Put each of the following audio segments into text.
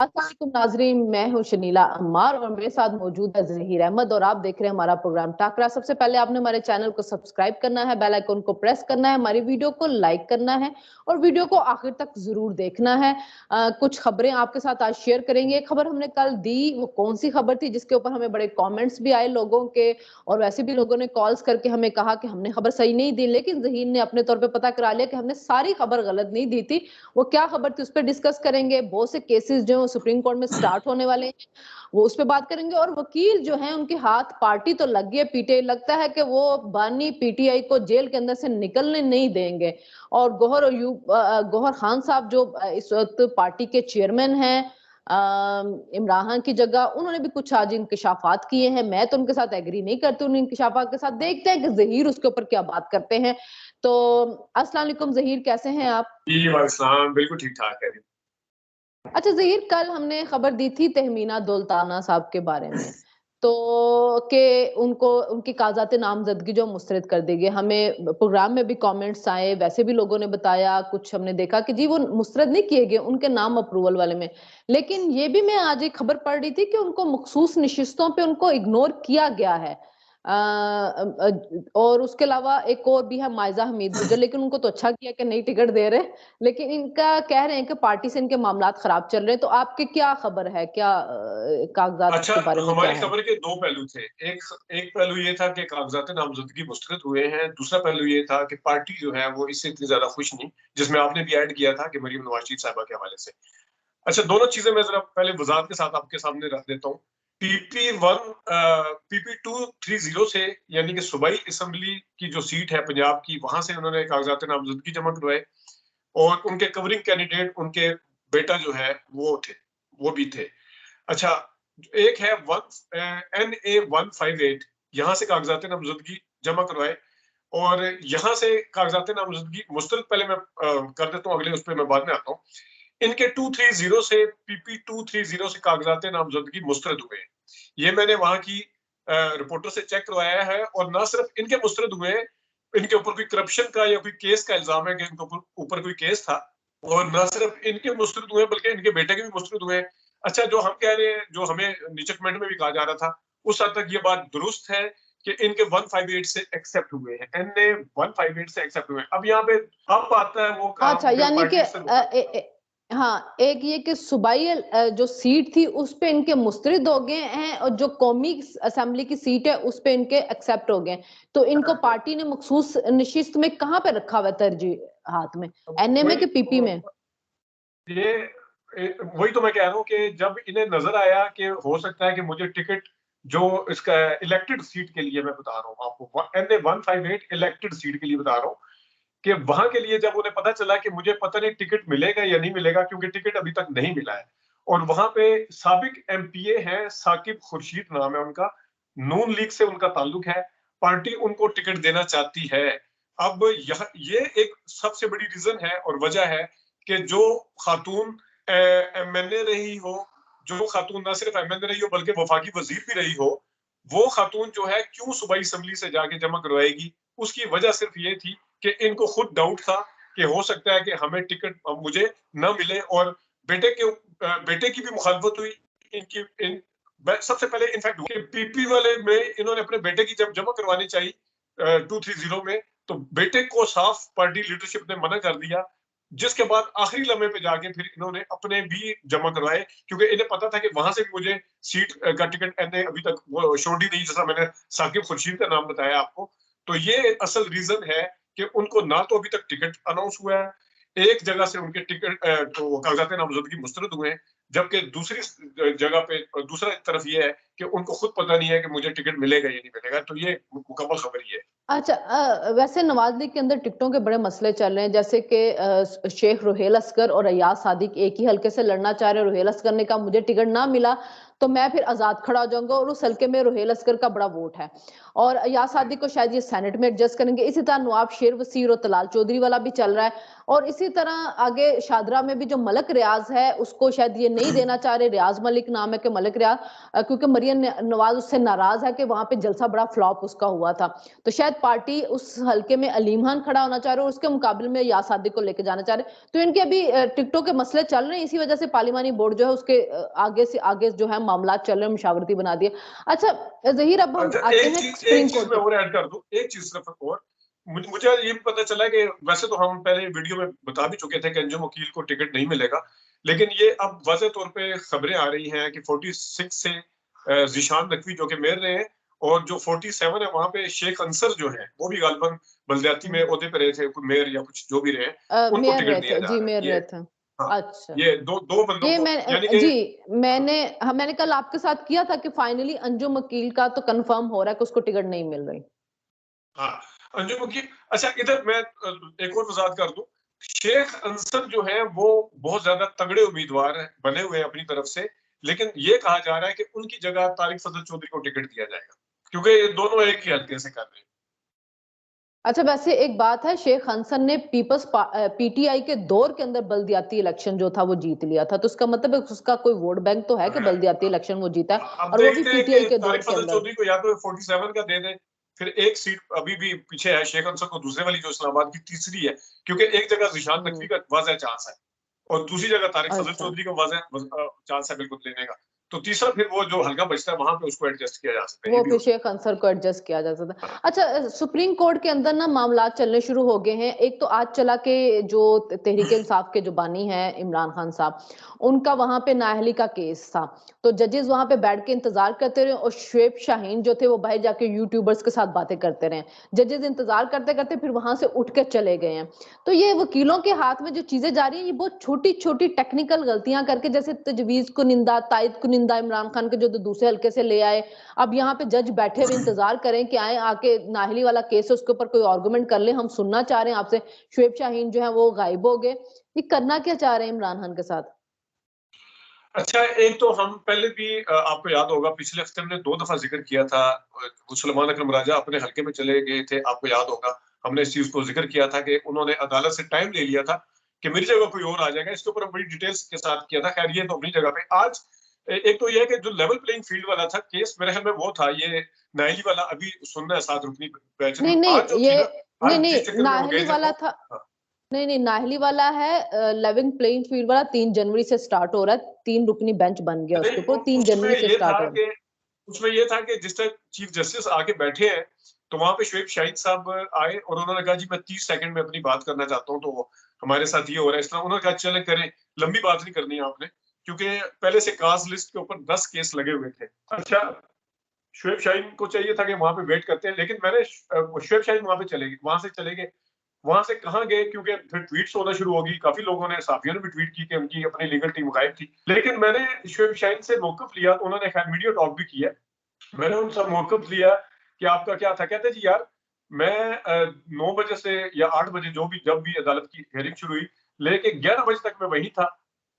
अस्सलाम नाजरीन, मैं हूं शनीला अम्मार और मेरे साथ मौजूद है जहीर अहमद और आप देख रहे हैं हमारा प्रोग्राम टाकरा। सबसे पहले आपने हमारे चैनल को सब्सक्राइब करना है, बेल आइकन को प्रेस करना है, हमारी वीडियो को लाइक करना है और वीडियो को आखिर तक जरूर देखना है। कुछ खबरें आपके साथ आज शेयर करेंगे। खबर हमने कल दी, वो कौन सी खबर थी जिसके ऊपर हमें बड़े कॉमेंट्स भी आए लोगों के, और वैसे भी लोगों ने कॉल्स करके हमें कहा कि हमने खबर सही नहीं दी, लेकिन जहीर ने अपने तौर पर पता करा लिया कि हमने सारी खबर गलत नहीं दी थी। वो क्या खबर थी उस पर डिस्कस करेंगे। बहुत से केसेस जो सुप्रीम कोर्ट में स्टार्ट होने वाले हैं, वो उस पर बात करेंगे। और वकील जो है उनके हाथ पार्टी तो लग गई है, पीटीआई लगता है कि वो बानी पीटीआई को जेल के अंदर से निकलने नहीं देंगे। और गौहर खान साहब जो इस वक्त पार्टी के चेयरमैन हैं इमरान खान की जगह, उन्होंने भी कुछ आज इंकशाफात किए हैं। मैं तो उनके साथ एग्री नहीं करती उन इंकशाफात के साथ। देखते हैं कि जहीर उसके ऊपर क्या बात करते हैं। तो अस्सलाम वालेकुम जहीर, कैसे हैं आप? जी वालेकुम, बिल्कुल ठीक ठाक है। अच्छा जहीर, कल हमने खबर दी थी तहमीना दौलताना साहब के बारे में, तो के उनको उनकी कागजात नामजदगी जो मुस्तरद कर दी गई। हमें प्रोग्राम में भी कमेंट्स आए, वैसे भी लोगों ने बताया, कुछ हमने देखा कि जी वो मुस्तरद नहीं किए गए उनके नाम अप्रूवल वाले में। लेकिन ये भी मैं आज एक खबर पढ़ रही थी कि उनको मखसूस नशिस्तों पे उनको इग्नोर किया गया है। और उसके अलावा एक और भी है मायजा हमीद गुजर, लेकिन उनको तो अच्छा किया कि नहीं टिकट दे रहे, लेकिन इनका कह रहे हैं कि पार्टी से इनके मामलात खराब चल रहे हैं। तो आपके क्या खबर है, क्या कागजात अच्छा, के बारे में क्या हमारी है? खबर के दो पहलू थे। एक पहलू ये था कि कागजात नामजदगी मुस्तरद हुए हैं। दूसरा पहलू ये था कि पार्टी जो है वो इससे इतनी ज्यादा खुश नहीं, जिसमें आपने भी ऐड किया था कि मरीम नवाज शरीफ साहबा के हवाले से। अच्छा, दोनों चीजें मैं जरा पहले वजाहत के साथ आपके सामने रख देता हूँ। PP230 से, यानी कि सूबाई असम्बली की जो सीट है पंजाब की, वहां से उन्होंने कागजात नामजदगी जमा करवाए और उनके कवरिंग कैंडिडेट उनके बेटा जो है वो भी थे। अच्छा, एक है NA158, यहाँ से कागजात नामजदगी जमा करवाए और यहाँ से कागजात नामजदगी मुस्तरद, पहले मैं कर देता हूँ, अगले उस पर मैं बाद में आता हूँ। इनके 230 से PP230 से कागजात नामजदगी मुस्तरद हुए हैं। ये मैंने वहां की रिपोर्टर से चेक करवाया है। और ना सिर्फ इनके मुस्तरद हुए हैं, इनके ऊपर कोई करप्शन का या कोई केस का इल्जाम है कि इनके ऊपर कोई केस था, और ना सिर्फ इनके मुस्तरद हुए बल्कि इनके बेटे के भी मुस्तरद हुए हैं। अच्छा, जो हम कह रहे हैं, जो हमें नीचे कमेंट में भी कहा जा रहा था, उस हद तक ये बात दुरुस्त है कि इनके 158 से एक्सेप्ट हुए हैं, NA158 से एक्सेप्ट हुए हैं। अब यहाँ पे अब आता है वो काम अच्छा, जो यानी कि पार्टी से हाँ, एक ये कि सूबाई जो सीट थी उस पे इनके मुस्तरद हो गए हैं, और जो कौमी असेंबली की सीट है उस पे इनके एक्सेप्ट हो गए। तो इनको पार्टी ने मखसूस नशिस्त में कहाँ पे रखा हुआ है तरजीह हाथ में, एनए में कि पीपी में? ये वही तो मैं कह रहा हूँ कि जब इन्हें नजर आया कि हो सकता है कि मुझे टिकट, जो इसका इलेक्टेड सीट के लिए मैं बता रहा हूँ आपको, NA158 इलेक्टेड सीट के लिए बता रहा हूँ, कि वहां के लिए जब उन्हें पता चला कि मुझे पता नहीं टिकट मिलेगा या नहीं मिलेगा, क्योंकि टिकट अभी तक नहीं मिला है। और वहां पे साबिक MPA है, साकिब खुर्शीद नाम है उनका, नून लीग से उनका ताल्लुक है, पार्टी उनको टिकट देना चाहती है। अब ये एक सबसे बड़ी रीजन है और वजह है कि जो खातून MNA रही हो, जो खातून ना सिर्फ MNA रही हो बल्कि वफाकी वजीर भी रही हो, वो खातून जो है क्यों सूबाई असेंबली से जाके जमा करवाएगी? उसकी वजह सिर्फ ये थी कि इनको खुद डाउट था कि हो सकता है कि हमें टिकट मुझे न मिले, और बेटे की भी मुखालफत हुई। सबसे पहले इनफैक्ट PP वाले में इन्होंने अपने बेटे की जब जमा करवानी चाहिए 230 में, तो बेटे को साफ पार्टी लीडरशिप ने मना कर दिया, जिसके बाद आखिरी लम्हे पे जाके फिर इन्होंने अपने भी जमा करवाए, क्योंकि इन्हें पता था कि वहां से भी मुझे सीट का टिकट एनए अभी तक वो छोड़ी नहीं, जैसा मैंने साकिब खुर्शीद का नाम बताया आपको। तो ये असल रीजन है कि उनको ना तो अभी तक टिकट अनाउंस हुआ है, एक जगह से उनके टिकट तो कागजात नामजदगी मुस्तरद हुए हैं, जबकि दूसरी जगह पे दूसरा तरफ ये है कि उनको खुद पता नहीं है कि मुझे टिकट मिलेगा या नहीं मिलेगा। तो ये मुकम्मल खबर ये है। अच्छा, वैसे नवाज लीग के अंदर टिकटों के बड़े मसले चल रहे हैं, जैसे कि शेख रुहेल असगर और अयाज सादिक एक ही हल्के से लड़ना चाह रहे हैं। रुहेल असगर ने कहा मुझे टिकट ना मिला तो मैं फिर आजाद खड़ा हो जाऊंगा, और उस हल्के में रुहेल असगर का बड़ा वोट है, और अयाज सादिक को शायद ये सेनेट में एडजस्ट करेंगे। इसी तरह नवाब शेर वसीर और तलाल चौधरी वाला भी चल रहा है, और इसी तरह आगे शादरा में भी जो मलक रियाज है उसको शायद ये नहीं देना चाह रहे, रियाज मलिक नाम है कि मलक रियाज, क्योंकि मरियम नवाज उससे नाराज है कि वहां पे जलसा बड़ा फ्लॉप उसका हुआ था, तो शायद पार्टी उस हल्के में अलीम खान खड़ा होना चाह रहे और उसके मुकाबले में या सादिक को लेके जाना चाह रहे, तो इनके अभी टिकटों के मसले चल रहे हैं, इसी वजह से पार्लिमानी बोर्ड जो है उसके आगे से आगे जो है मामला चल रहे हैं, मुशावरती बना दिए। अच्छा जहीर, अब हम आते हैं सुप्रीम एक चीज कोर्ट मैं और ऐड कर दूं, एक चीज सिर्फ और, मुझे ये भी पता चला कि वैसे तो हम पहले वीडियो में बता भी चुके थे कि अंजुम वकील को टिकट नहीं मिलेगा, लेकिन ये अब वाज़ेह तौर पे खबरें आ रही हैं कि 46 से जिशान नकवी जो कि मेयर रहे हैं, और जो 47 है वहां पे शेख अंसर जो है वो भी गालिबन बलदियाती में ओहदे पे रहे थे, कोई मेयर या कुछ जो भी रहे, उनको मेयर रहे टिकट दिया थे जा जी, रहा मेयर है। ये रहे थे। हाँ, अच्छा, ये दो बंदों ये को, यानी मैं कि जी मैंने कल आपके साथ किया था कि फाइनली अंजुम वकील का तो कंफर्म हो रहा है कि उसको टिकट नहीं मिल रही। हाँ, अंजुम की। अच्छा, इधर मैं एक और वजाहत कर दूं, शेख अंसर जो है वो बहुत ज्यादा तगड़े उम्मीदवार बने हुए हैं अपनी तरफ से, लेकिन ये कहा जा रहा है कि उनकी जगह तारिक फजल चौधरी को टिकट दिया जाएगा, क्योंकि ये दोनों एक ही हल्के से कर रहे हैं। अच्छा, वैसे एक बात है, शेख हसन ने पीटीआई के दौर के अंदर बल्दियाती इलेक्शन जो था वो जीत लिया था, तो उसका मतलब है उसका कोई वोट बैंक तो है कि बल्दियाती इलेक्शन वो जीता है, अब और वो भी देखते हैं पीटीआई कि के दौर तारिक के फजल अंदर। चौधरी को या तो 47 का दे दें, फिर एक सीट अभी भी पीछे है शेख अंसर को, दूसरे वाली जो इस्लामाबाद की तीसरी है, क्योंकि एक जगह जिशान नकवी का वाज़ेह चांस है और दूसरी जगह तारिक फजल अच्छा, चौधरी का वाज़ेह चांस है बिल्कुल लेने का, तो तीसरा फिर वो जो हल्का बचता है वहां पे उसको एडजस्ट किया जा सकता है, ये वो भी फिर हो सकता शेख अंसर को एडजस्ट किया जा सकता है। है। अच्छा, सुप्रीम कोर्ट के अंदर ना मामला चलने शुरू हो गए हैं। एक तो आज चला के जो तहरीक इंसाफ के जो बानी हैं इमरान खान साहब, उनका वहां पे नाअहली का केस था, तो जजेस वहां पे बैठ के इंतजार करते रहे और शुएब शाहीन जो थे वो बाहर जाके यूट्यूबर्स के साथ बातें करते रहे। जजेस इंतजार करते करते फिर वहां से उठ के चले गए हैं। तो ये वकीलों के हाथ में जो चीजें जा रही हैं, ये बहुत छोटी छोटी टेक्निकल गलतियां करके, जैसे तजवीज कुनिंदा तायद कुनिंदा इमरान खान के जो दूसरे हल्के से ले आए, अब यहाँ पे जज बैठे हुए इंतजार करें कि आए आके नाहली वाला केस है उसके ऊपर कोई आर्गुमेंट कर ले, हम सुनना चाह रहे हैं आपसे। शुएब शाहीन जो है वो गायब हो गए। ये करना क्या चाह रहे हैं इमरान खान के साथ? अच्छा, एक तो हम पहले भी आपको याद होगा पिछले हफ्ते हमने 2 दफा जिक्र किया था, सुलेमान अकरम राजा अपने हल्के में चले गए थे, आपको याद होगा हमने इस चीज को जिक्र किया था कि उन्होंने अदालत से टाइम ले लिया था कि मेरी जगह कोई और आ जाएगा, इसके ऊपर हम बड़ी डिटेल्स के साथ किया था। खैर ये तो अपनी जगह पे आज एक तो ये है कि जो लेवल प्लेइंग फील्ड वाला था केस मेरे ख्याल में वो था, ये नाइली वाला अभी सुनना है 7 रुकनी बेंच नहीं में नहीं आज जो ये थी ना, नहीं आज जिस नहीं चक्कर में वो नाहली गए थे वाला वो, था। नहीं नहीं, नाहली वाला है लेवल प्लेइंग फील्ड वाला 3 जनवरी से स्टार्ट हो रहा है, 3 रुकनी बेंच बन गया उसके नहीं ऊपर, 3 जनवरी से स्टार्ट हो रहा है। उसमें ये था कि जिस टाइम चीफ जस्टिस आके बैठे हैं तो वहां पे शुएब शाहिद साहब आए और उन्होंने कहा जी मैं 30 सेकंड में अपनी बात करना चाहता हूँ, तो हमारे साथ ये हो रहा है इस तरह, उन्होंने कहा चले करें, लंबी बात नहीं करनी है आपने, क्योंकि पहले से काज लिस्ट के ऊपर 10 केस लगे हुए थे। अच्छा, शुएब शाहीन को चाहिए था कि वहां पे वेट करते हैं, लेकिन मैंने शुएब शाहीन वहां पे चले गए, वहां से चले गए, वहां से कहाँ गए, क्योंकि फिर ट्वीट्स होना शुरू होगी, काफी लोगों ने साफियों ने भी ट्वीट की कि उनकी अपनी लीगल टीम गायब थी, लेकिन मैंने शुएब शाहीन से मौकफ लिया, उन्होंने खैर मीडिया टॉक भी किया, मैंने उनसे मौकफ लिया कि आपका क्या था, कहते जी यार मैं 9 बजे से या 8 बजे जो भी जब भी अदालत की हेयरिंग शुरू हुई लेके 11 बजे तक मैं वहीं था,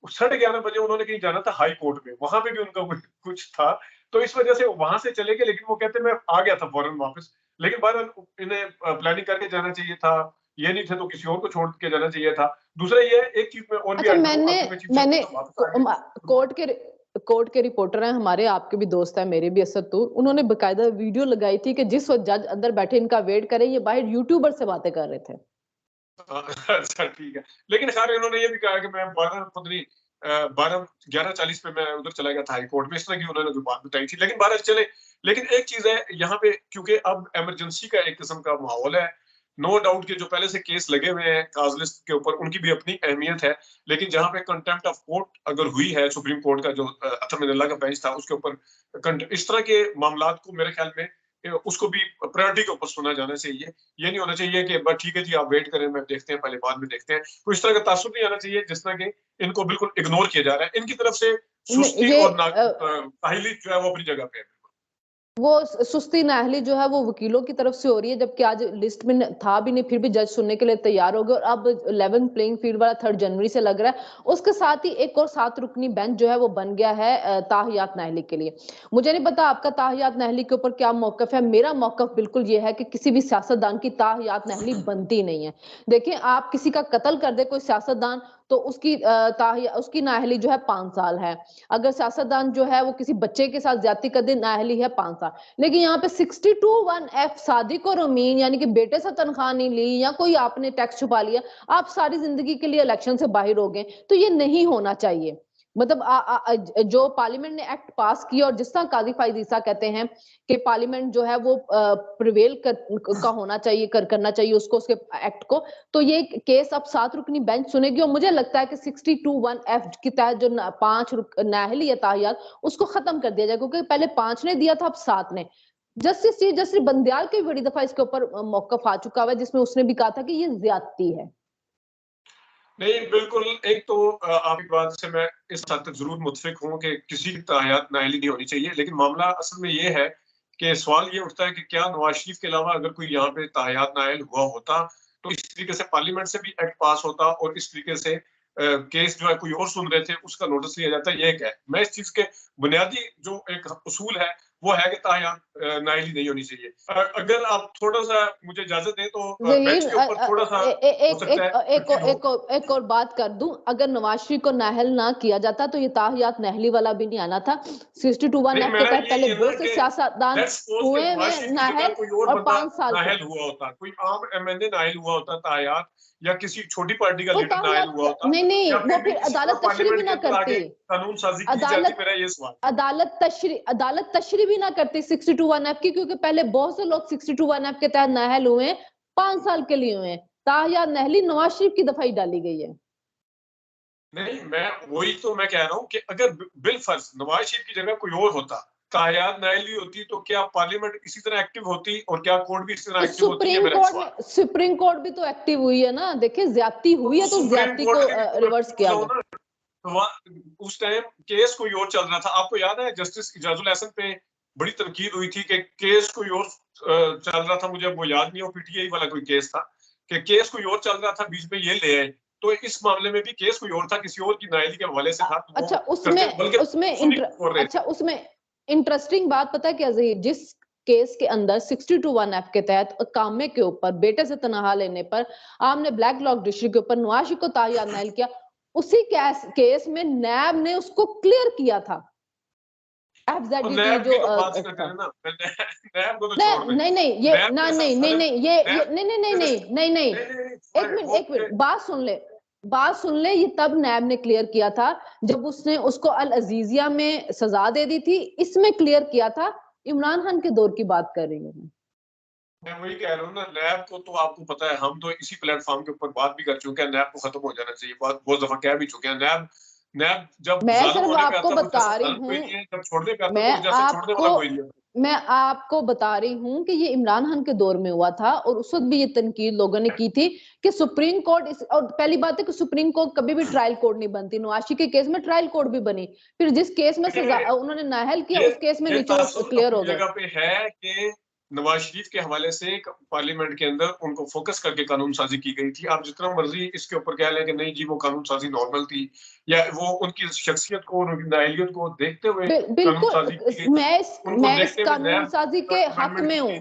11:30 बजे उन्होंने कहीं जाना था हाई कोर्ट में, वहां पे भी उनका कुछ था, तो इस वजह से वहां से चले गए, लेकिन वो कहते मैं आ गया था फौरन वापस, लेकिन बहरहाल इन्हें प्लानिंग करके जाना चाहिए था, ये नहीं थे तो किसी और को छोड़ के जाना चाहिए था। दूसरा ये एक चीज मैं और भी अच्छा, ऐड करूँ, मैंने अब तो मैं चीफ जस्टिस मैंने साहब वापस आ गए। कोर्ट के रिपोर्टर हैं हमारे, आपके भी दोस्त हैं, मेरे भी, असद तूर, उन्होंने बकायदा वीडियो लगाई थी कि जिस वक्त जज अंदर बैठे इनका वेट करे, ये बाहर यूट्यूबर से बातें कर रहे थे। अच्छा ठीक है, लेकिन खैर इन्होंने ये भी कहा कि मैं 11:40 पे मैं उधर चला गया था हाई कोर्ट में, इस तरह की उन्होंने जो बात बताई थी, लेकिन 12 चले। लेकिन एक चीज है यहाँ पे, क्योंकि अब इमरजेंसी का एक किस्म का माहौल है, नो डाउट के जो पहले से केस लगे हुए हैं काज लिस्ट के ऊपर उनकी भी अपनी अहमियत है, लेकिन जहाँ पे कंटेम्प्ट ऑफ कोर्ट अगर हुई है, सुप्रीम कोर्ट का जो अतर मिनल्ला का बेंच था उसके ऊपर इस तरह के मामलात को मेरे ख्याल में उसको भी प्रायोरिटी के ऊपर सुना जाना चाहिए। ये नहीं होना चाहिए कि बस ठीक है जी आप वेट करें, मैं देखते हैं, पहले बाद में देखते हैं, तो इस तरह का तासुब नहीं आना चाहिए जिस तरह के इनको बिल्कुल इग्नोर किया जा रहा है, इनकी तरफ से सुस्ती ये और काहिली जो है वो अपनी जगह पे है। वो सुस्ती नाहली जो है वो वकीलों की तरफ से हो रही है, जबकि आज लिस्ट में था भी नहीं, फिर भी जज सुनने के लिए तैयार हो गए, और अब 11 प्लेइंग फील्ड वाला 3 जनवरी से लग रहा है। उसके साथ ही एक और 7 रुकनी बेंच जो है वो बन गया है ताहियात नाहली के लिए। मुझे नहीं पता आपका ताहियात नाहली के ऊपर क्या मौकफ है, मेरा मौकफ बिल्कुल ये है कि किसी भी सियासतदान की ताहियात नाहली बनती नहीं है। देखिए, आप किसी का कत्ल कर दे कोई सियासतदान, तो उसकी नाअहली जो है 5 साल है। अगर सियासतदान जो है वो किसी बच्चे के साथ ज्यादती कर दे, नाअहली है 5 साल। लेकिन यहाँ पे 62(1)(f) सादिक और अमीन यानी कि बेटे से तनख्वाह नहीं ली या कोई आपने टैक्स छुपा लिया, आप सारी जिंदगी के लिए इलेक्शन से बाहर हो गए, तो ये नहीं होना चाहिए। मतलब जो पार्लियामेंट ने एक्ट पास किया और जिस तरह काजी फाइज ईसा कहते हैं कि पार्लियामेंट जो है वो प्रिवेल का होना चाहिए, करना चाहिए उसको, उसके एक्ट को, तो ये केस अब 7 रुकनी बेंच सुनेगी और मुझे लगता है कि 62(1)(f) के तहत जो 5 नाअहली या ताहियात उसको खत्म कर दिया जाए, क्योंकि पहले 5 ने दिया था, अब 7 ने। जस्टिस बंदियाल की बड़ी दफा इसके ऊपर मौकफ आ चुका है जिसमें उसने भी कहा था कि ये ज्यादती है। नहीं, बिल्कुल। एक तो आपकी बात से मैं इस हद तक जरूर मुत्फिक हूँ कि किसी की ताहियात नाअहली नहीं होनी चाहिए, लेकिन मामला असल में ये है कि सवाल ये उठता है कि क्या नवाज शरीफ के अलावा अगर कोई यहाँ पे ताहियात नाअहल हुआ होता तो इस तरीके से पार्लियामेंट से भी एक्ट पास होता और इस तरीके से केस जो है कोई और सुन रहे थे उसका नोटिस लिया जाता। ये एक है। मैं इस चीज के बुनियादी जो एक उसूल है वो है कि ताहियात नाअहली नहीं होनी चाहिए। अगर आप थोड़ा सा मुझे इजाजत दें तो बेंच के ऊपर थोड़ा सा हो सकता है एक और बात कर दूं, अगर नवाज शरीफ को नाअहल ना किया जाता तो ये ताहियात नाअहली वाला भी नहीं आना था। 62(1)(f) के तहत पहले बहुत से सियासतदान हुए हैं नाअहल और 5 साल नाअहल हुआ होता, कोई आम एमएनए नाअहल हुआ होता ताहियात, या किसी छोटी पार्टी का लीडर नाअहल हुआ होता, नहीं, या वो फिर अदालत तशरीह भी ना करती, कानून साजी की जाती। मेरा ये सवाल, अदालत तशरीह भी ना करती 62(1)(f) की, क्योंकि पहले बहुत से लोग 62(1)(f) के तहत नाअहल हुए हैं, 5 साल के लिए हुए हैं। ताहियात नाअहली नवाज शरीफ की दफाई डाली गई है। नहीं, मैं वही तो मैं कह रहा हूँ कि अगर बिलफर्ज नवाज शरीफ की जगह कोई और होता, ताहियात नाअहली होती, तो क्या पार्लियामेंट इसी तरह एक्टिव होती और क्या कोर्ट भी इसी तरह एक्टिव होती है? सुप्रीम कोर्ट भी तो एक्टिव हुई है ना। देखिए, ज्यादती हुई है तो ज्यादती को रिवर्स किया गया। तो उस टाइम केस कोई और चल रहा था। आपको याद है जस्टिस इजाजुल हसन पे बड़ी तनकीद हुई थी कि केस कोई और चल रहा था, मुझे वो याद नहीं, वो पीटीआई वाला कोई केस था कि केस कोई और चल रहा था, बीच में ये ले आए। तो इस मामले में भी केस कोई और था, किसी और की नाअहली के हवाले से था। तो अच्छा, उसमें इंटरेस्टिंग बात पता है क्या ज़हीर, जिस केस के अंदर 62(1)(f) के तहत कामे के ऊपर बेटे से तनख्वाह लेने पर आपने ब्लैक लॉक डिस्ट्रिक्ट के ऊपर नवाज शरीफ को ताहियात नाअहल किया, उसी केस में नैब ने उसको क्लियर किया था। नैब की तो बात ना करें ना, नैब को तो छोड़ दें। नहीं, एक मिनट, बात सुन ले। ये तब नैब ने क्लियर किया था जब उसने उसको अल अजीजिया में सजा दे दी थी, इसमें क्लियर किया था। इमरान खान के दौर की बात कर रही हूँ मैं वही कह रहा हूँ ना, नैब को तो आपको पता है, हम तो इसी प्लेटफॉर्म के ऊपर बात भी कर चुके हैं, नैब को खत्म हो जाना चाहिए, बहुत दफा कह भी चुके हैं। नैब जब मैं जालिम सिर्फ होने पे आपको आता बता रही कोई नहीं है, जब छोड़ने पे आता हूँ, तो जैसे छोड़ने वाला कोई नहीं है। मैं आपको बता रही हूँ कि ये इमरान खान के दौर में हुआ था और उस वक्त भी ये तनकीद लोगों ने की थी कि सुप्रीम कोर्ट और पहली बात है कि सुप्रीम कोर्ट कभी भी ट्रायल कोर्ट नहीं बनती। नवाज शरीफ के केस में ट्रायल कोर्ट भी बनी, फिर जिस केस में सजा उन्होंने नाअहल किया उस केस में नीचे क्लियर हो गया। जगह पे है कि नवाज शरीफ के हवाले से पार्लियामेंट के अंदर उनको फोकस करके कानून साजी की गई थी। आप जितना मर्जी इसके ऊपर कह लें कि नहीं जी वो कानून साजी नॉर्मल थी, या वो उनकी शख्सियत को उनकी नाअहलियत को देखते हुए कानून साजी की गई। मैं इस कानून साजी के हक में हूँ,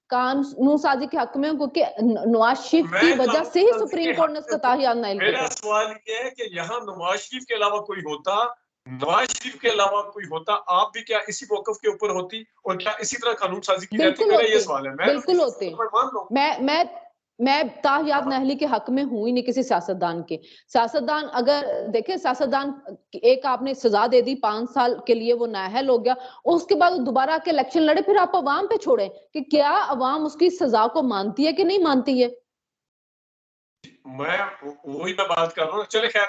कानून साजी के हक में हूँ, क्योंकि नवाज शरीफ की वजह से ही सुप्रीम कोर्ट ने उसका ताहियात नाअहल किया। मेरा सवाल ये है कि यहाँ नवाज शरीफ के अलावा कोई होता, नवाज शरीफ के अलावा कोई होता, आप भी क्या इसी मौकफ के ऊपर होती और क्या इसी तरह कानून साजी की जाती? मेरा ये सवाल है। बिल्कुल होते। मैं ताहियात नाअहली के हक में हूं ही नहीं किसी सियासतदान के। सियासतदान अगर देखे, सियासतदान एक आपने सजा दे दी 5 साल के लिए, वो नाअहल हो गया, और उसके बाद दोबारा के इलेक्शन लड़े, फिर आप अवाम पे छोड़े कि क्या अवाम उसकी सजा को मानती है कि नहीं मानती है। मैं वही मैं बात कर रहा हूँ। चले खैर,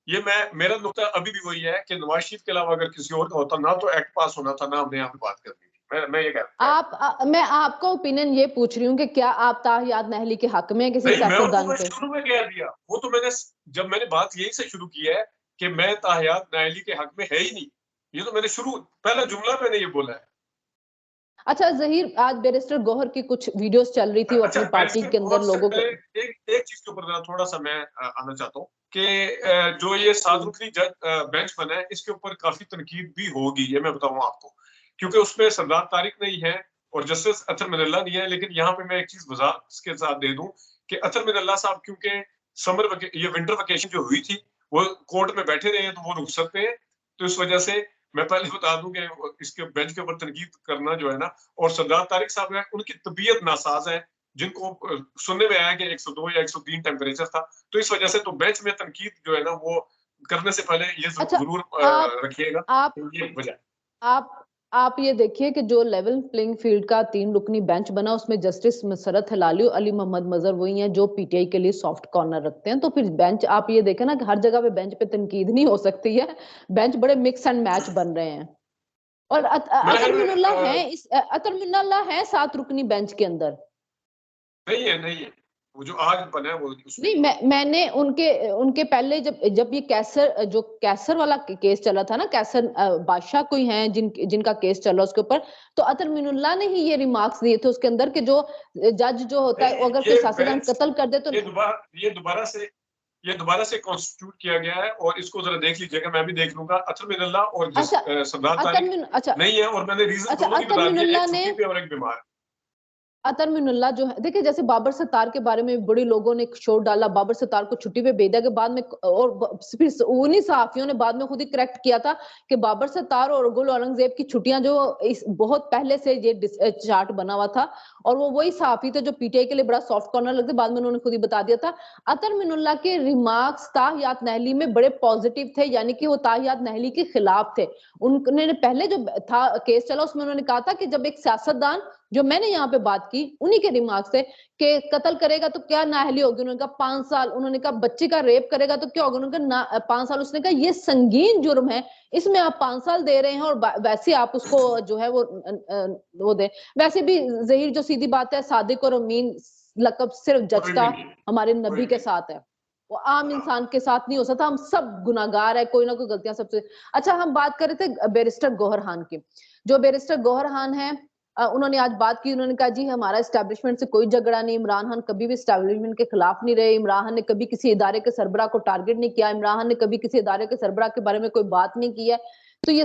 ये मेरा नुकता अभी भी वही है कि नवाज शरीफ के अलावा अगर किसी और का होता ना तो एक्ट पास होना था, ना हमने यहाँ पे बात करनी थी। मैं ये कह रहा हूँ। मैं आपका ओपिनियन ये पूछ रही हूँ कि क्या आप ताहियात नाअहली के हक में किसी सियासतदान के? शुरू में कह दिया वो तो जब मैंने बात यही से शुरू की है कि मैं ताहियात नाअहली के हक में है ही नहीं, ये तो मैंने पहला जुमला मैंने ये बोला है। अच्छा ज़हीर, आज बैरिस्टर गौहर की कुछ वीडियोस चल रही थी, वो अपनी पार्टी के अंदर लोगों को एक चीज के ऊपर थोड़ा सा मैं आना चाहता हूँ कि जो ये 7 रुकनी बेंच बना है, इसके ऊपर काफी तनकीद भी होगी, ये मैं बताऊँ आपको, क्योंकि उसमें सरदार तारिक नहीं है और जस्टिस अतर मिनल्ला नहीं है। लेकिन यहाँ पे मैं एक चीज वजाहत के साथ दे दूं कि अतर मिनल्ला साहब क्योंकि ये विंटर वेकेशन जो हुई थी वो कोर्ट में बैठे रहे हैं तो वो रुखसत पे है। तो इस वजह से मैं पहले बता दूं कि इसके बेंच के ऊपर तनकीद करना जो है ना, और सरदार तारिक साहब है उनकी तबीयत नासाज है, जिनको सुनने में आया कि 102 या 103 टेम्परेचर था, तो इस वजह से तो बेंच में तनकीद जो है ना वो करने से पहले ये अच्छा, जरूर रखिएगा। आप तो ये वजह आप आप ये देखिए कि जो लेवल प्लेइंग फील्ड का 3 रुकनी बेंच बना उसमें जस्टिस मसरत हिलाली और अली मोहम्मद मजहर वही हैं जो पीटीआई के लिए सॉफ्ट कॉर्नर रखते हैं। तो फिर बेंच आप ये देखें ना कि हर जगह पे बेंच पे तनकीद नहीं हो सकती है, बेंच बड़े मिक्स एंड मैच बन रहे हैं। और अतर मिनुल्लाह है, इस अतर मिनुल्लाह है 7 रुकनी बेंच के अंदर। नहीं है वो जो आज बना है वो नहीं, मैंने उनके पहले जब ये कैसर वाला केस चला था ना, कैसर बादशाह कोई हैं जिनका केस चला उसके ऊपर, तो अतर मिनुल्लाह ने ही ये रिमार्क्स दिए थे उसके अंदर कि जो जज जो होता है अगर कोई सियासतदान कत्ल कर दे तो ये दोबारा से कॉन्स्टिट्यूट किया गया है और इसको जरा देख लीजिएगा, मैं भी देख लूंगा। अतर मिनुल्लाह और सरदार तारिक नहीं है, और मैंने रीजन दोनों की बता दिया, एक छुट्टी पे और एक बीमार। अतर मिनुल्लाह जो है, देखिए जैसे बाबर सत्तार के बारे में बड़े लोगों ने शोर डाला, बाबर सत्तार को छुट्टी पे भेजा के बाद में, और फिर उन्हीं सहाफियों ने बाद में खुद ही करेक्ट किया था कि बाबर सत्तार और गुल औरंगजेब की छुट्टियां जो इस बहुत पहले से ये चार्ट बना हुआ था, और वो वही सहाफी थे जो पीटीआई के लिए बड़ा सॉफ्ट कॉर्नर लगते, बाद में उन्होंने खुद ही बता दिया था। अतर मिनुल्लाह के रिमार्क्स ताहियात नहली में बड़े पॉजिटिव थे, यानी कि वो ताहियात नहली के खिलाफ थे। उन्होंने पहले जो था केस चला उसमें उन्होंने कहा था कि जब एक सियासतदान, जो मैंने यहाँ पे बात की उन्हीं के रिमार्क से, कि कत्ल करेगा तो क्या नाअहली होगी, उन्होंने कहा 5 साल, उन्होंने कहा बच्चे का रेप करेगा तो क्या होगा, उन्होंने कहा 5 साल, उसने कहा ये संगीन जुर्म है, इसमें आप 5 साल दे रहे हैं और वैसे आप उसको जो है वो दे। वैसे भी जहीर जो सीधी बात है, सादिक और अमीन लकब सिर्फ जज का हमारे नबी के साथ है, वो आम इंसान के साथ नहीं हो सकता। हम सब गुनाहगार है, कोई ना कोई गलतियां सबसे। अच्छा, हम बात कर रहे थे बैरिस्टर गौहर खान की। जो बैरिस्टर गौहर खान है, उन्होंने आज बात की, उन्होंने कहा जी हमारा एस्टैब्लिशमेंट से कोई झगड़ा नहीं, इमरान खान कभी भी एस्टैब्लिशमेंट के खिलाफ नहीं रहे, इमरान खान ने कभी किसी इदारे के सरबराह को टारगेट नहीं किया, इमरान खान ने कभी किसी इदारे के सरबराह के बारे में कोई बात नहीं की है। तो ये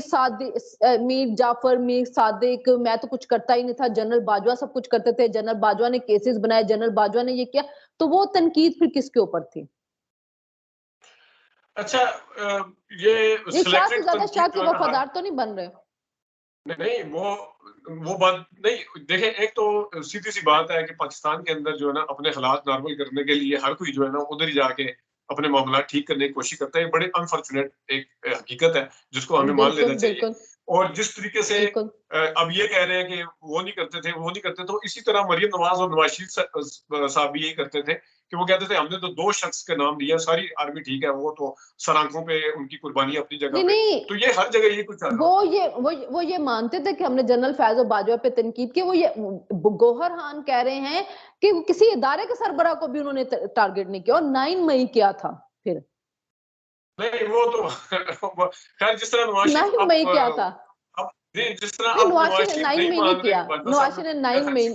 मीर जाफर, मीर सादिक, मैं तो कुछ करता ही नहीं था, जनरल बाजवा सब कुछ करते थे, जनरल बाजवा ने केसेस बनाए, जनरल बाजवा ने ये किया, तो वो तनकीद फिर किसके ऊपर थी? अच्छा, ये शाह से ज्यादा शाह के वफादार तो नहीं बन रहे? नहीं, वो बात नहीं। देखें, एक तो सीधी सी बात है कि पाकिस्तान के अंदर जो है ना अपने हालात नॉर्मल करने के लिए हर कोई जो है ना उधर ही जाके अपने मामला ठीक करने की कोशिश करता है। बड़े अनफॉर्चुनेट एक हकीकत है जिसको हमें मान लेना चाहिए। और जिस तरीके से अब ये कह रहे हैं कि वो नहीं करते, तो इसी तरह मरियम नवाज और नवाज शरीफ साहब भी यही करते थे कि वो कहते थे हमने तो 2 शख्स के नाम दिया, सारी आर्मी ठीक है, वो तो सर आंखों पे उनकी कुर्बानी अपनी जगह पे, तो ये हर जगह ये कुछ वो ये मानते थे कि हमने जनरल फैज और बाजवा पे तनकीद की। वो ये गौहर खान कह रहे हैं कि किसी इदारे के सरबराह को भी उन्होंने टारगेट नहीं किया, और 9 मई किया था। फिर नहीं, वो तो खैर जिस तरह 9 मई किया था, अब जिस तरह अब नवाशी ने 9 मई नहीं किया, नवाशी ने 9 मई,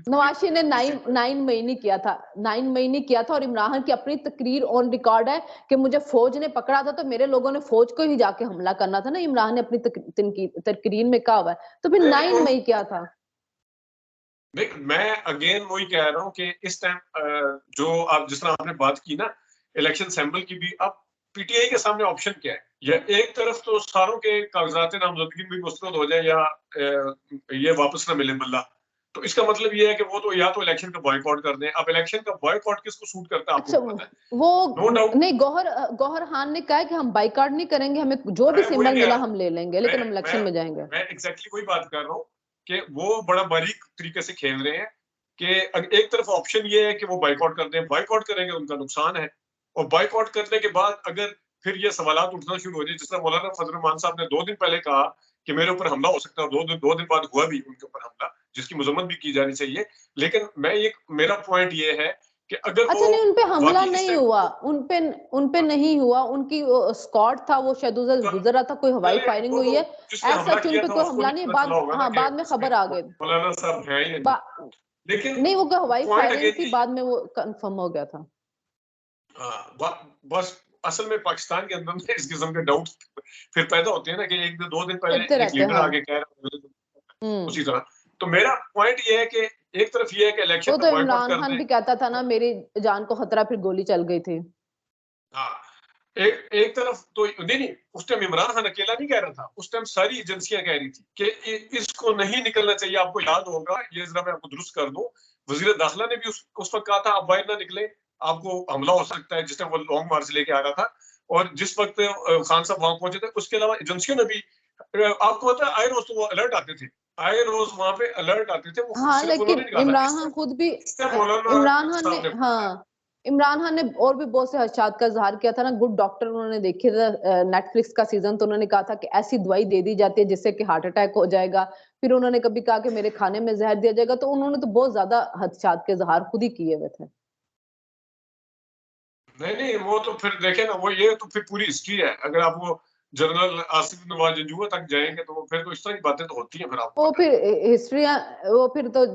नवाशी ने 9 मई नहीं किया था, 9 मई नहीं किया था। और इमरान खान की अपनी तकरीर ऑन रिकॉर्ड है कि मुझे फौज ने पकड़ा था तो मेरे लोगों ने फौज को ही जाके हमला करना था ना, इमरान ने अपनी तकरीर में कहा हुआ है। तो फिर 9 मई क्या था? मैं अगेन वही कह रहा हूँ कि इस टाइम जो आप जिस तरह आपने बात की ना इलेक्शन सैंपल की भी, अब पीटीआई के सामने ऑप्शन क्या है? या एक तरफ तो सारों के कागजात नामजदगी भी मुस्तरद हो जाए या ये वापस ना मिले बल्ला, तो इसका मतलब ये है कि वो तो या तो इलेक्शन का बॉयकॉट कर दें। अब इलेक्शन का बॉयकॉट किसको सूट करता है आपको पता है? वो नहीं, गौहर खान ने कहा है कि हम बाइकआउट नहीं करेंगे, हमें जो भी सिंबल मिला हम ले लेंगे, लेकिन हम इलेक्शन में जाएंगे। मैं एग्जैक्टली वही बात कर रहा हूँ कि वो बड़ा बारीक तरीके से खेल रहे हैं कि एक तरफ ऑप्शन ये है कि वो बाइकआउट कर दें, बाइकआउट करेंगे उनका नुकसान है, और बाइकआउट करने के बाद अगर फिर ये सवालात उठना शुरू हो जाए, जिस तरह मौलाना फजल रहमान साहब ने 2 दिन पहले कहा कि मेरे ऊपर हमला हो सकता है, 2 दिन बाद हुआ भी उनके ऊपर हमला, जिसकी मजम्मत भी की जानी चाहिए। लेकिन मेरा पॉइंट ये है कि अगर अच्छा नहीं, उनपे हमला नहीं हुआ, उनपे नहीं हुआ, उनकी स्क्वाड था, वो शायद उधर गुजर रहा था, कोई हवाई फायरिंग हुई है, ऐसा उनपे कोई हमला नहीं। बाद में खबर आ गई मौलाना साहब है ही नहीं, लेकिन नहीं, वो हवाई फायरिंग थी, बाद में वो कंफर्म हो गया था। बस असल में पाकिस्तान के अंदर इस किस्म के डाउट फिर पैदा होते हैं ना कि 1 दिन 2 दिन पहले एक लीडर आगे कह रहा है उसी तरह। तो मेरा पॉइंट ये है कि एक तरफ ये है कि इलेक्शन वो में तो बॉयकॉट इमरान कर खान दें। भी कहता था ना, मेरी जान को खतरा, फिर गोली चल गई थी। हाँ, एक तरफ तो नहीं, उस टाइम इमरान खान अकेला नहीं कह रहा था, उस टाइम सारी एजेंसियां कह रही थी कि इसको नहीं निकलना चाहिए। आपको याद होगा, ये जरा मैं आपको दुरुस्त कर दूं, वजीर दाखिला ने भी उस वक्त कहा था आप बाहर ना निकले, आपको हमला हो सकता है, जिस टाइम वो लॉन्ग मार्च लेके आ रहा था। और जिस वक्त खान साहब वहां पहुंचे थे, उसके अलावा एजेंसियों ने भी, आपको पता है, आई रोज तो वो अलर्ट आते थे, आई रोज वहां पे अलर्ट आते थे, वो हाँ, सिर्फ लेकिन उन्होंने नहीं कहा था, इमरान खान खुद भी मौलाना इमरान खान ने, साहब ने बताया। हाँ, इमरान खान ने और भी बहुत से हदशात का इजहार किया था ना। गुड डॉक्टर उन्होंने देखे थे, नेटफ्लिक्स का सीजन, तो उन्होंने कहा था कि ऐसी दवाई दे दी जाती है जिससे कि हार्ट अटैक हो जाएगा। फिर उन्होंने कभी कहा कि मेरे खाने में जहर दिया जाएगा। तो उन्होंने तो बहुत ज्यादा हदशात के इजहार खुद ही किए हुए थे। नहीं, वो तो फिर देखे ना, वो ये तो फिर पूरी हिस्ट्री है। अगर आप वो जनरल आसिफ नवाज जंजूआ तक जाएंगे तो फिर तो इस तरह की बातें तो होती हैं, फिर आपको वो पता फिर हिस्ट्री, वो फिर तो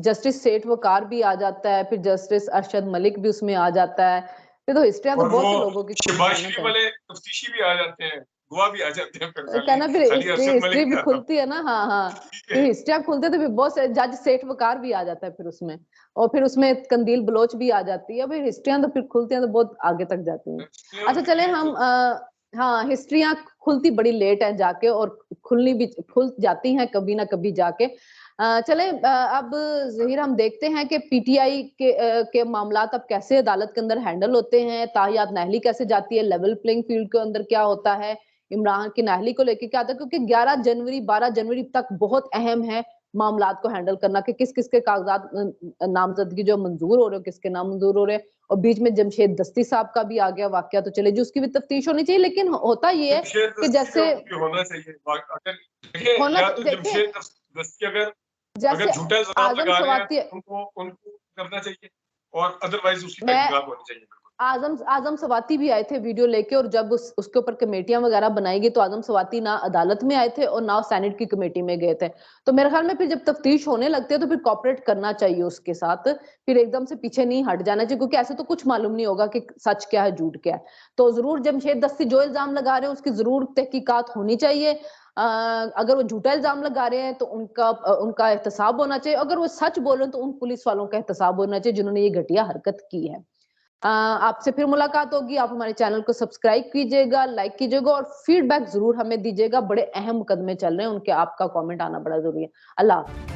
जस्टिस सेठ वकार भी आ जाता है, फिर जस्टिस अरशद मलिक भी उसमें आ जाता है। फिर तो हिस्ट्रियां है। तो और बहुत वो से लोगों की खुलती है ना शबाशी फिर। वाले तफ्तीशी भी आ जाते हैं, गवाह भी आ जाते हैं, फिर खाली कहना फिर खाली हिस्ट्री अरशद हिस्ट्री मलिक भी नहीं आता। खुलती है ना। हाँ हाँ, ठीक फिर है। हिस्ट्री आप खुलते तो फिर बहुत से जज सेठ वकार भी आ जाता है फिर उसमें। और फिर उसमें कंदील बलोच भी आ जाती है। फिर हिस्ट्रियां तो फिर खुलती हैं तो बहुत आगे तक जाती हैं। हिस्ट्रियां अच्छा, फिर चले ये हम खुलती हाँ, हिस्ट्रियां खुलती बड़ी लेट है जाके, और खुलनी भी खुल जाती हैं कभी ना कभी जाके। चले अब जहीर, हम देखते हैं कि पीटीआई के मामलात अब कैसे अदालत के अंदर हैंडल होते हैं। ताहियात नाहली कैसे जाती है, लेवल प्लेइंग फील्ड के अंदर क्या होता है, इमरान की नाहली को लेके क्या आता है, क्योंकि 11 जनवरी 12 जनवरी तक बहुत अहम है मामलात को हैंडल करना, कि किस किस के कागजात नामजदगी जो मंजूर हो रहे हो, किसके नाम मंजूर हो रहे हैं। और बीच में जमशेद दस्ती साहब का भी आ गया वाकया, तो चले जी उसकी भी तफ्तीश होनी चाहिए। लेकिन होता ये है जमशेद कि दस्ती का जैसे भी होना चाहिए। अगर देखिए, होना, या तो देखिए जमशेद दस्ती अगर जैसे झूठा इल्जाम आजम लगा रहे हैं सवाती, तो उनको उनको करना चाहिए, और अदरवाइज उसकी मैं तहकीकात होनी चाहिए, बिल्कुल। आजम आजम सवाती भी आए थे वीडियो लेके, और जब उसके ऊपर कमेटियां वगैरह बनाई गई तो आजम सवाती ना अदालत में आए थे और ना सेनेट की कमेटी में गए थे। तो मेरे ख्याल में फिर जब तफ्तीश होने लगती है तो फिर कॉपरेट करना चाहिए उसके साथ, फिर एकदम से पीछे नहीं हट जाना चाहिए, क्योंकि ऐसे तो कुछ मालूम नहीं होगा कि सच क्या है झूठ क्या है। तो जरूर जमशेद दस्ती जो इल्जाम लगा रहे हैं उसकी जरूर तहकीकात होनी चाहिए। अगर वो झूठा इल्जाम लगा रहे हैं तो उनका एहतसाब होना चाहिए। अगर वो सच बोल रहे हैं तो उन पुलिस वालों का एहतसाब होना चाहिए जिन्होंने ये घटिया हरकत की है। आपसे फिर मुलाकात होगी। आप हमारे चैनल को सब्सक्राइब कीजिएगा, लाइक कीजिएगा, और फीडबैक जरूर हमें दीजिएगा। बड़े अहम मुकदमे चल रहे हैं, उनके आपका कमेंट आना बड़ा जरूरी है। अल्लाह।